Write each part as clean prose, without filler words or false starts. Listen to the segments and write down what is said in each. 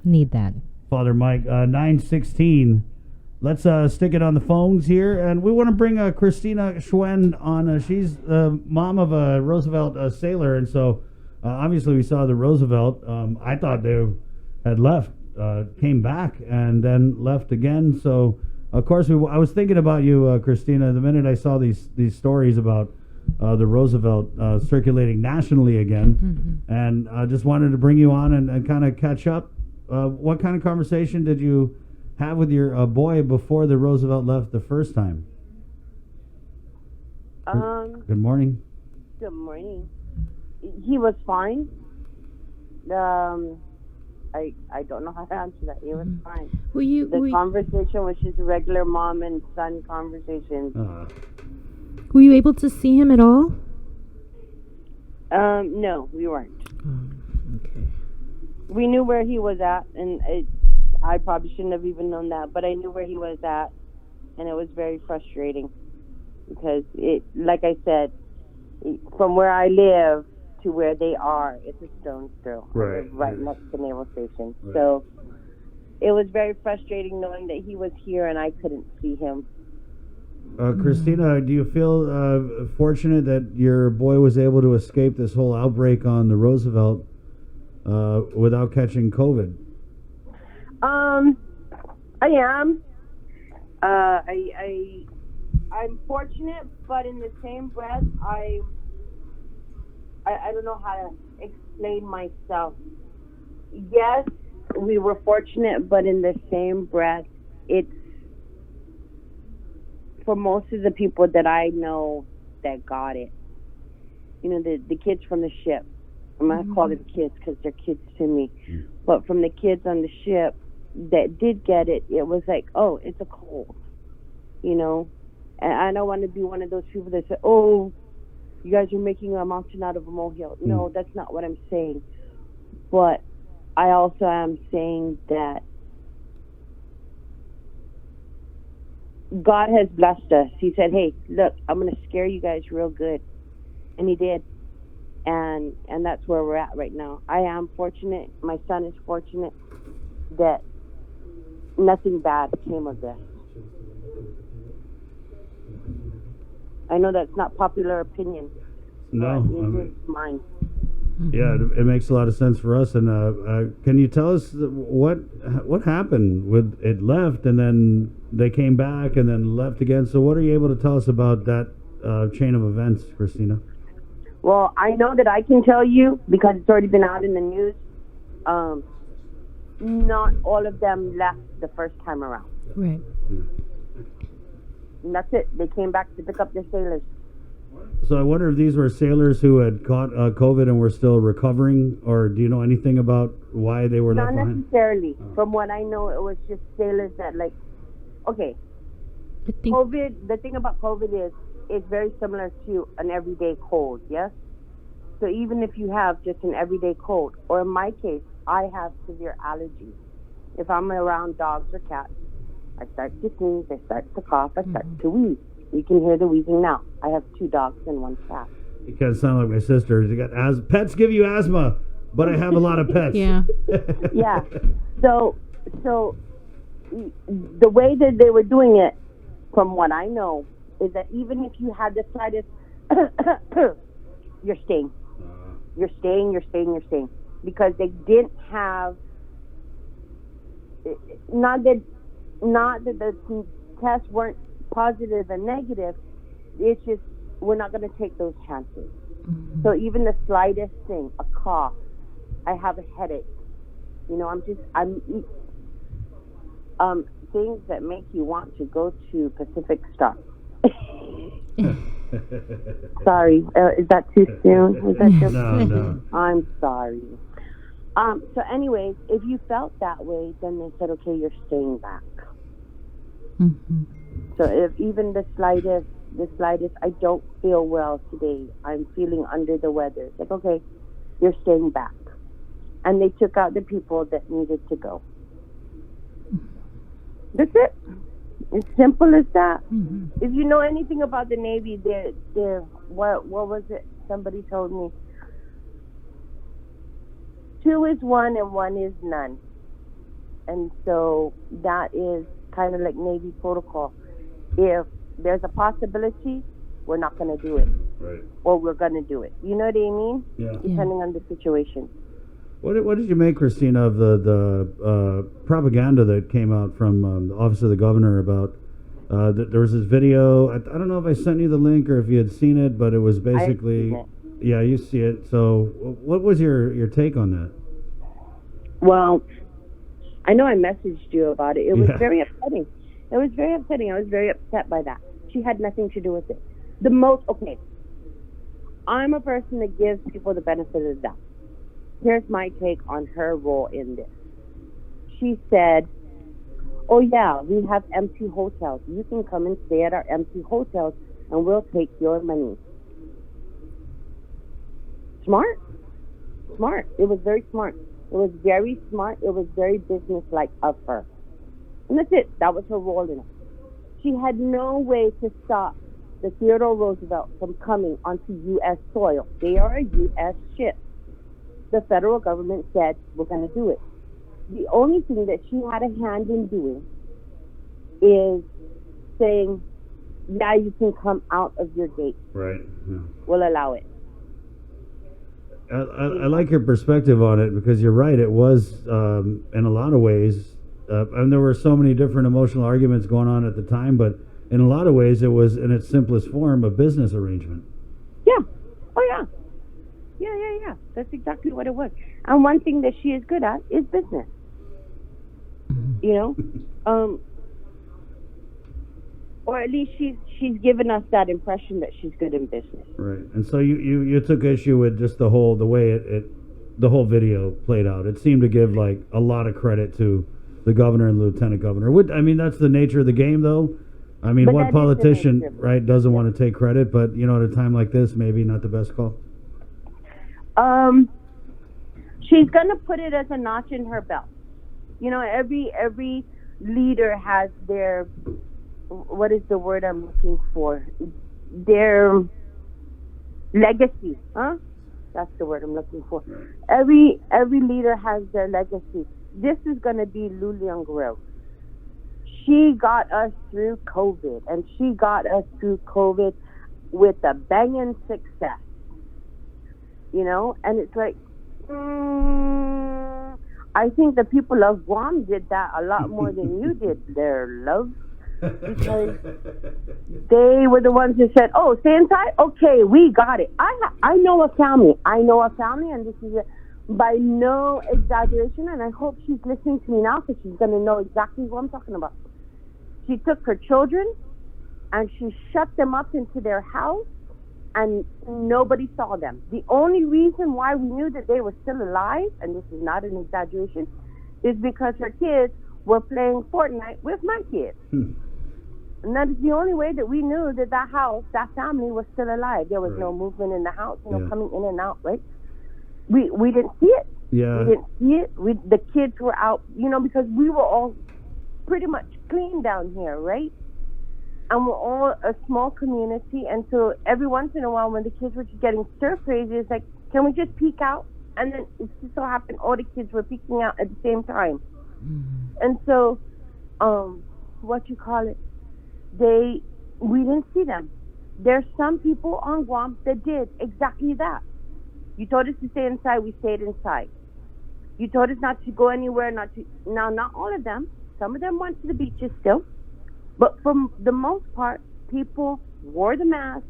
need that. Father Mike, 916. Let's stick it on the phones here. And we want to bring Kristina Gschwend on. She's the mom of a Roosevelt sailor. And so obviously we saw the Roosevelt. I thought they had left, came back, and then left again. So, of course, I was thinking about you, Kristina, the minute I saw these stories about the Roosevelt circulating nationally again. Mm-hmm. And I just wanted to bring you on and kind of catch up. What kind of conversation did you have with your boy before the Roosevelt left the first time? Good morning. Good morning. He was fine. I don't know how to answer that. He was fine. The conversation was just a regular mom and son conversation. Were you able to see him at all? No, we weren't. Okay. We knew where he was at, and I probably shouldn't have even known that, but I knew where he was at, and it was very frustrating because like I said, from where I live to where they are, it's a stone's throw. Right next to Naval Station. Right. So it was very frustrating knowing that he was here and I couldn't see him. Kristina, do you feel fortunate that your boy was able to escape this whole outbreak on the Roosevelt without catching COVID? I am. I'm fortunate, but in the same breath, I don't know how to explain myself. Yes, we were fortunate, but in the same breath, it's for most of the people that I know that got it. You know, the kids from the ship. I'm not calling them kids because they're kids to me. But from the kids on the ship that did get it, it was like, oh, it's a cold. You know? And I don't want to be one of those people that say, oh, you guys are making a mountain out of a molehill. No, that's not what I'm saying. But I also am saying that God has blessed us. He said, hey, look, I'm going to scare you guys real good. And he did. And that's where we're at right now. I am fortunate. My son is fortunate that nothing bad came of this. I know that's not popular opinion. No. It's mine. Yeah, it makes a lot of sense for us. And can you tell us what happened with it left and then they came back and then left again? So what are you able to tell us about that chain of events, Kristina? Well, I know that I can tell you because it's already been out in the news. Not all of them left the first time around. Right. And that's it. They came back to pick up their sailors. So I wonder if these were sailors who had caught COVID and were still recovering, or do you know anything about why they were left behind? Not necessarily. From what I know, it was just sailors that, like, okay, COVID, the thing about COVID is it's very similar to an everyday cold, yes? So even if you have just an everyday cold, or in my case, I have severe allergies. If I'm around dogs or cats, I start to sneeze, I start to cough, I start to wheeze. You can hear the wheezing now. I have 2 dogs and 1 cat. You kind of sound like my sister. You got pets give you asthma, but I have a lot of pets. Yeah. Yeah. So the way that they were doing it, from what I know, is that even if you had the slightest, you're staying. You're staying. Because they didn't have, not that the tests weren't positive and negative, it's just we're not going to take those chances. Mm-hmm. So even the slightest thing, a cough, I have a headache, you know, I'm things that make you want to go to Pacific Star. Sorry, is that too soon? Was that just No. I'm sorry. So anyways, if you felt that way, then they said, okay, you're staying back. Mm-hmm. So if even the slightest, I don't feel well today, I'm feeling under the weather. It's like, okay, you're staying back. And they took out the people that needed to go. That's it. As simple as that. Mm-hmm. If you know anything about the Navy, what was it? Somebody told me. 2 is 1 and 1 is none. And so that is kind of like Navy protocol. If there's a possibility, we're not going to do it. Right. Or we're going to do it. You know what I mean? Yeah. Depending on the situation. What did you make, Kristina, of the propaganda that came out from the Office of the Governor about there was this video. I don't know if I sent you the link or if you had seen it, but it was basically... I've seen it. Yeah, you see it. So what was your take on that? Well, I know I messaged you about it. It was very upsetting. It was very upsetting. I was very upset by that. She had nothing to do with it. Okay, I'm a person that gives people the benefit of the doubt. Here's my take on her role in this. She said, oh yeah, we have empty hotels. You can come and stay at our empty hotels and we'll take your money. Smart. It was very smart. It was very smart. It was very businesslike of her. And that's it. That was her role in it. She had no way to stop the Theodore Roosevelt from coming onto U.S. soil. They are a U.S. ship. The federal government said, we're going to do it. The only thing that she had a hand in doing is saying, yeah, you can come out of your gate. Right. Yeah. We'll allow it. I like your perspective on it because you're right. It was, in a lot of ways, and there were so many different emotional arguments going on at the time, but in a lot of ways it was, in its simplest form, a business arrangement. Yeah. Oh, yeah. Yeah. That's exactly what it was. And one thing that she is good at is business. You know? Or at least she's given us that impression that she's good in business. Right. And so you took issue with just the way the whole video played out. It seemed to give like a lot of credit to the governor and the lieutenant governor. I mean, that's the nature of the game, though. I mean, what politician, right, doesn't want to take credit? But, you know, at a time like this, maybe not the best call. She's going to put it as a notch in her belt. You know, every leader has their... what is the word I'm looking for? Their legacy, huh? That's the word I'm looking for. Every leader has their legacy. This is going to be Lulian Guerrero. She got us through COVID, and she got us through COVID with a banging success. You know, and it's like, I think the people of Guam did that a lot more than you did there, love. Because they were the ones who said, oh, stay inside? Okay, we got it. I know a family, and this is by no exaggeration, and I hope she's listening to me now because she's going to know exactly what I'm talking about. She took her children, and she shut them up into their house, and nobody saw them. The only reason why we knew that they were still alive, and this is not an exaggeration, is because her kids were playing Fortnite with my kids. And that is the only way that we knew that house, that family was still alive. There was no movement in the house, coming in and out, right? We didn't see it. Yeah. We didn't see it. The kids were out, because we were all pretty much clean down here, right? And we're all a small community. And so every once in a while when the kids were just getting stir crazy, it's like, can we just peek out? And then it just so happened all the kids were peeking out at the same time. And so, we didn't see them. There's some people on Guam that did exactly that. You told us to stay inside, we stayed inside. You told us not to go anywhere, not all of them. Some of them went to the beaches still. But for the most part, people wore the mask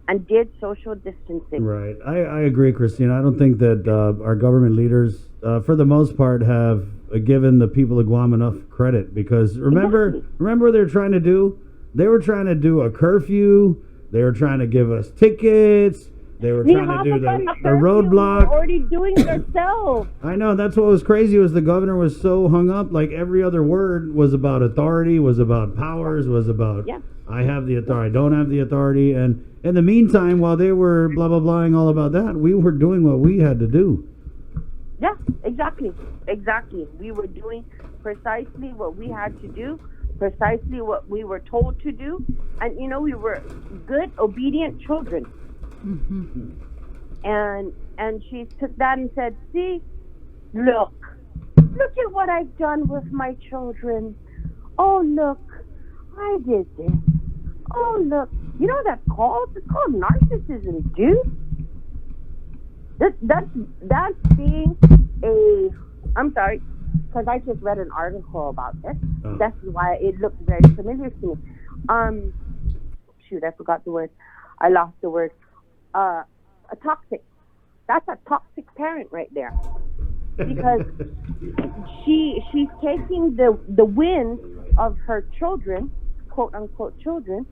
and did social distancing. Right. I agree, Kristina. I don't think that our government leaders, for the most part, have given the people of Guam enough credit. Because remember what they were trying to do? They were trying to do a curfew. They were trying to give us tickets. They were trying to do the roadblock. They were already doing it themselves. I know. That's what was crazy was the governor was so hung up. Like every other word was about authority, was about powers, was about I have the authority, I don't have the authority. And in the meantime, while they were blah, blah, blahing all about that, we were doing what we had to do. Yeah, exactly. We were doing precisely what we had to do, precisely what we were told to do. And, we were good, obedient children. And she took that and said, see, look, Look at what I've done with my children. Oh, look, I did this. Oh, look. You know what that's called? It's called narcissism, dude. That's being a... I'm sorry, because I just read an article about this. Oh. That's why it looks very familiar to me. Shoot, I forgot the word. I lost the word. A toxic. That's a toxic parent right there. Because she's taking the wins of her children, quote unquote children,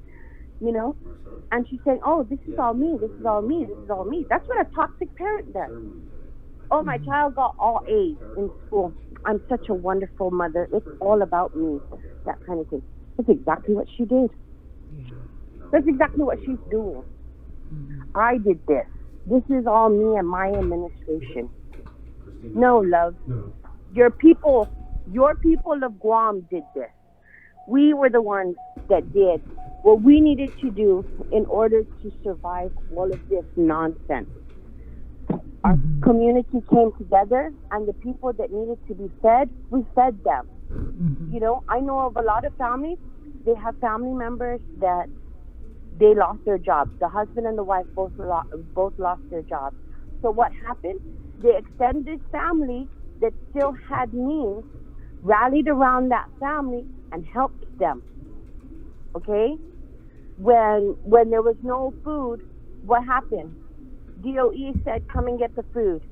you know, and she's saying, oh, this is all me, this is all me, this is all me. That's what a toxic parent does. Oh, my child got all A's in school. I'm such a wonderful mother. It's all about me. That kind of thing. That's exactly what she did. That's exactly what she's doing. I did this. This is all me and my administration. No, love. Your people of Guam did this. We were the ones that did what we needed to do in order to survive all of this nonsense. Our community came together, and the people that needed to be fed, we fed them. You know, I know of a lot of families, they have family members that they lost their jobs. The husband and the wife both lost their jobs. So what happened? The extended family that still had means rallied around that family and helped them. Okay? When there was no food, what happened? DOE said, come and get the food.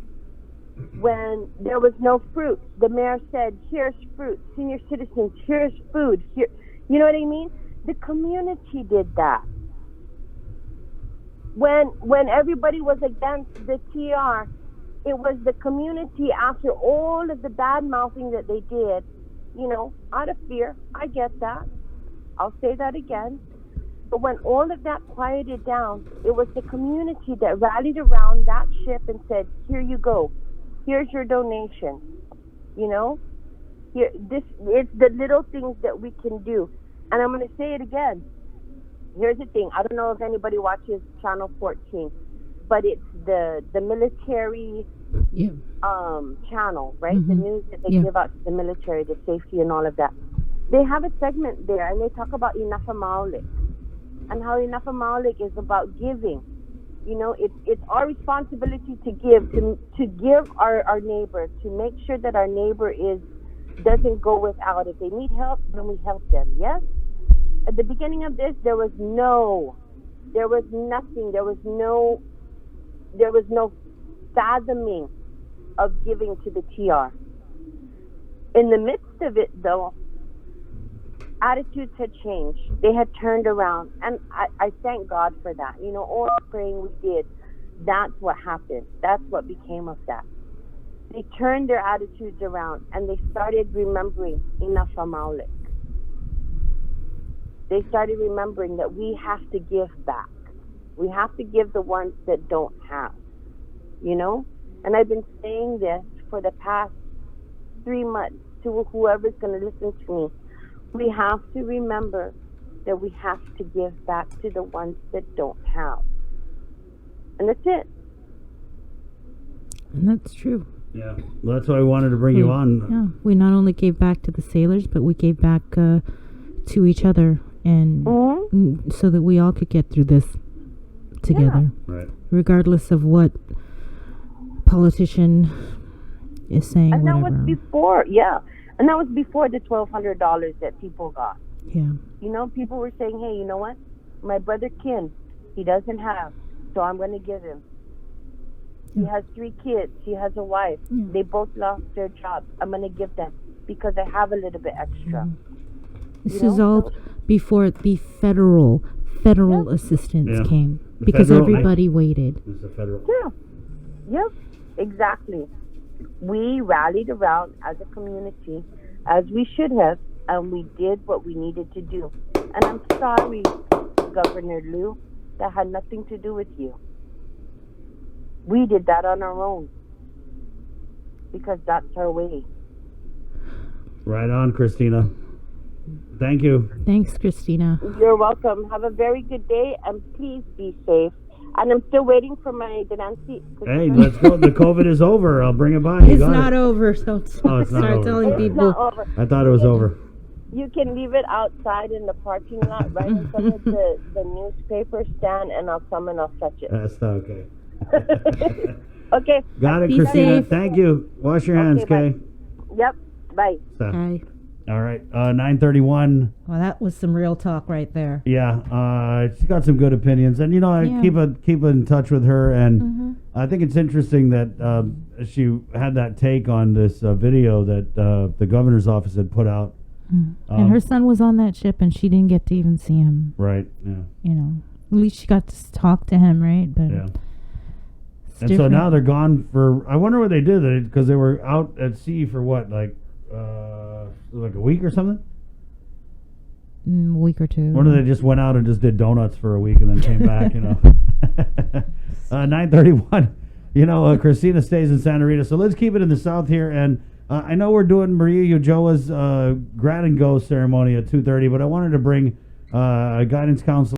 When there was no fruit, the mayor said, here's fruit. Senior citizens, here's food. Here, you know what I mean? The community did that. When everybody was against the TR, it was the community, after all of the bad mouthing that they did, you know, out of fear. I get that. I'll say that again. But when all of that quieted down, it was the community that rallied around that ship and said, here you go. Here's your donation. You know? It's the little things that we can do. And I'm going to say it again. Here's the thing. I don't know if anybody watches Channel 14, but it's the military channel, right? The news that they give out to the military, the safety and all of that. They have a segment there, and they talk about inafamaolek, and how inafamaolek is about giving. You know, it's our responsibility to give our neighbor, to make sure that our neighbor doesn't go without. If they need help, then we help them. Yes. At the beginning of this, there was nothing. There was no fathoming of giving to the TR. In the midst of it, though, attitudes had changed. They had turned around, and I thank God for that. You know, all the praying we did, that's what happened. That's what became of that. They turned their attitudes around, and they started remembering inafamaolek. They started remembering that we have to give back. We have to give the ones that don't have, you know? And I've been saying this for the past 3 months to whoever's going to listen to me. We have to remember that we have to give back to the ones that don't have. And that's it. And that's true. Yeah, well, that's why I wanted to bring you on. Yeah, we not only gave back to the sailors, but we gave back to each other, and so that we all could get through this together, right? Regardless of what politician is saying. And whatever. that was before, and that was before the $1,200 that people got. Yeah. You know, people were saying, hey, you know what? My brother Ken, he doesn't have, so I'm going to give him. He has 3 kids. He has a wife. They both lost their jobs. I'm going to give them because I have a little bit extra. This is all before the federal assistance came, The because federal, everybody waited. It's the federal. Yeah, exactly. We rallied around as a community, as we should have, and we did what we needed to do. And I'm sorry, Governor Liu, that had nothing to do with you. We did that on our own because that's our way. Right on, Kristina. Thank you. Thanks, Kristina. You're welcome. Have a very good day, and please be safe. And I'm still waiting for my Denancy. Hey, let's go. The COVID is over. I'll bring it by. You It's got not it. over, so Oh, it's not start over. telling It's people. not over. I thought it was over. You can leave it outside in the parking lot, right in front of the newspaper stand, and I'll come and I'll fetch it. That's okay. Okay. Got it, Be Kristina. safe. Thank you. Wash your hands, Okay, okay? Yep. Bye. So, Hi. all right. 9:31. Well, that was some real talk right there. Yeah, she's got some good opinions, and I Yeah. keep in touch with her, and Mhm. I think it's interesting that she had that take on this video that the governor's office had put out. And her son was on that ship, and she didn't get to even see him. Right. Yeah. At least she got to talk to him, right? But Yeah. it's And different. so now they're gone for. I wonder what they did because they were out at sea for what, like a week or something. A week or two. Or they just went out and just did donuts for a week and then came back, 9:31. Kristina stays in Santa Rita. So let's keep it in the south here. And I know we're doing Maria Ulloa's grad and go ceremony at 2:30, but I wanted to bring a guidance counselor.